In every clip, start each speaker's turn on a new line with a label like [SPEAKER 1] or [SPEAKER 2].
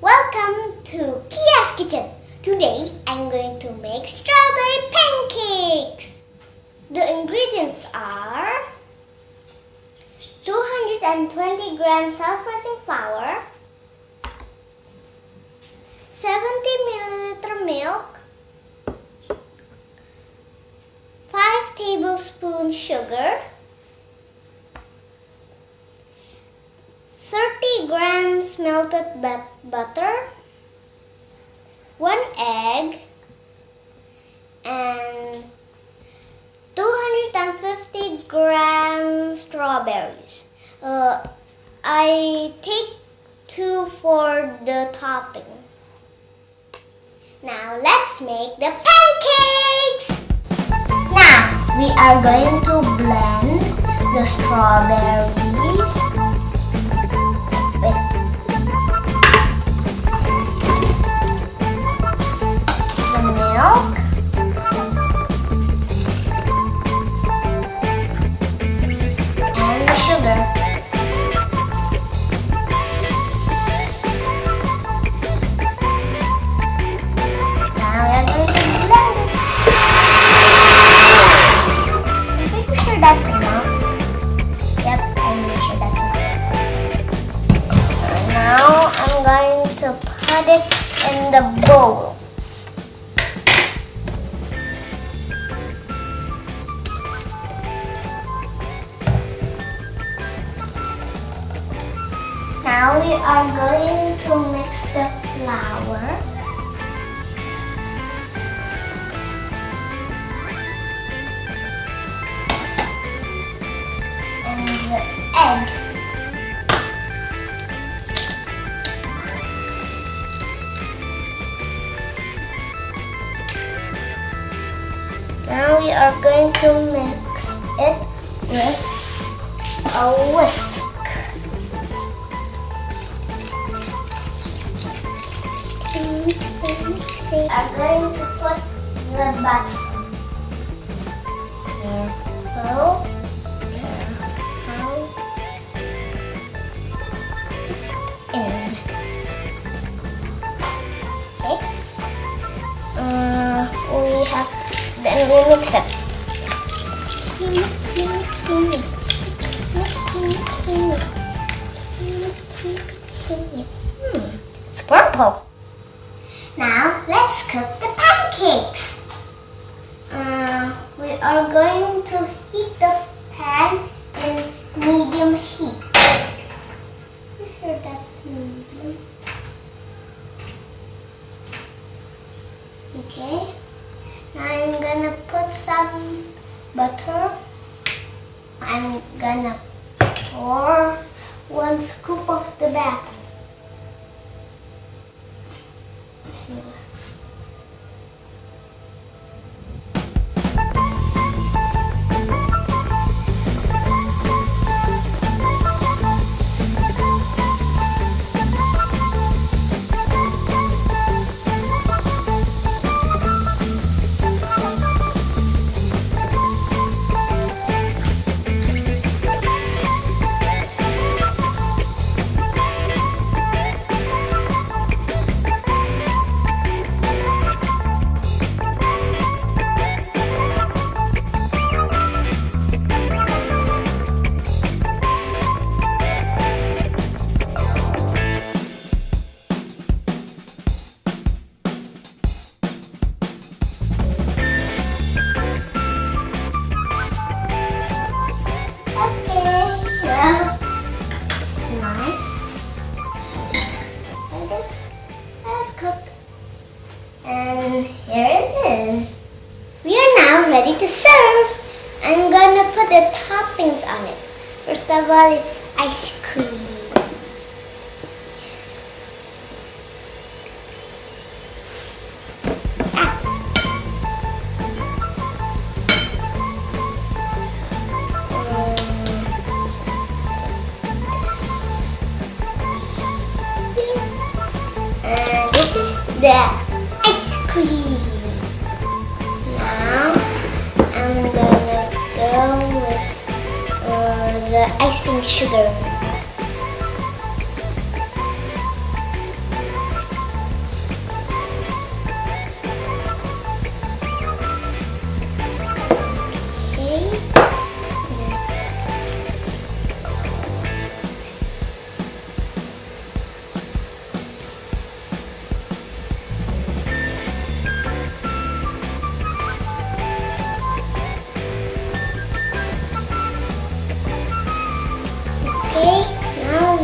[SPEAKER 1] Welcome to Qiya's kitchen. Today I'm going to make strawberry pancakes. The ingredients are 220 grams self-raising flour, 70 milliliter milk, 5 tablespoons sugar, 30 grams melted butter, 1 egg, and 250 grams strawberries. I take 2 for the topping. Now let's make the pancakes! Now we are going to blend the strawberries with the milk and the sugar. Now we are going to blend it. I'm pretty sure that's enough. Yep, I'm pretty sure that's enough. Now I'm going to put it in the bowl. Now we are going to mix the flour and the egg. Now we are going to mix it with a whisk. We are going to put the butter. Careful. In. Okay. We have. Then we mix it. It's purple. Now let's cook the pancakes. We are going to heat the pan in medium heat. I'm sure that's medium. Okay. Now I'm gonna put some butter. I'm gonna pour 1 scoop of the batter. Bismillah. It's nice. And this is cooked. And here it is. We are now ready to serve. I'm gonna put the toppings on it. First of all, it's ice cream. This is the ice cream. Now I'm gonna go with the icing sugar.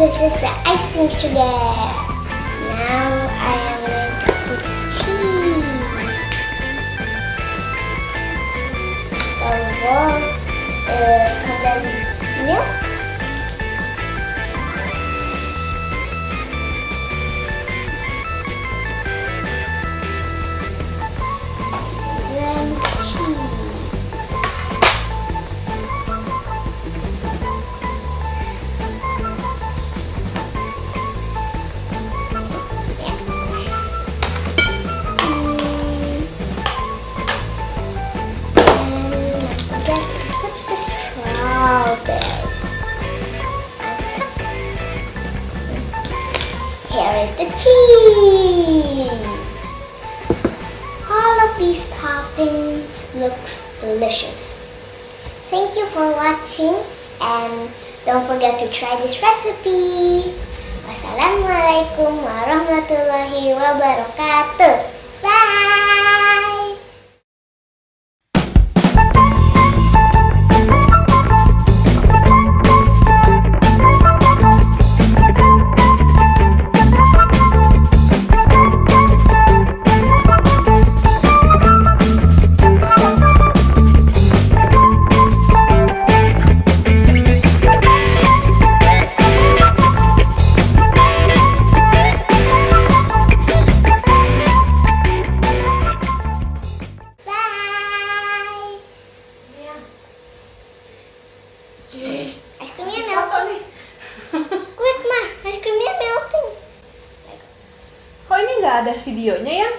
[SPEAKER 1] this is the icing sugar. Now I am going to put cheese. Stone is condensed milk. Then cheese. Here is the cheese. All of these toppings looks delicious. Thank you for watching and don't forget to try this recipe. Wassalamualaikum warahmatullahi wabarakatuh. Bye. Es krimnya melting. Quick mah, es krimnya melting.
[SPEAKER 2] Kok ini nggak ada videonya ya?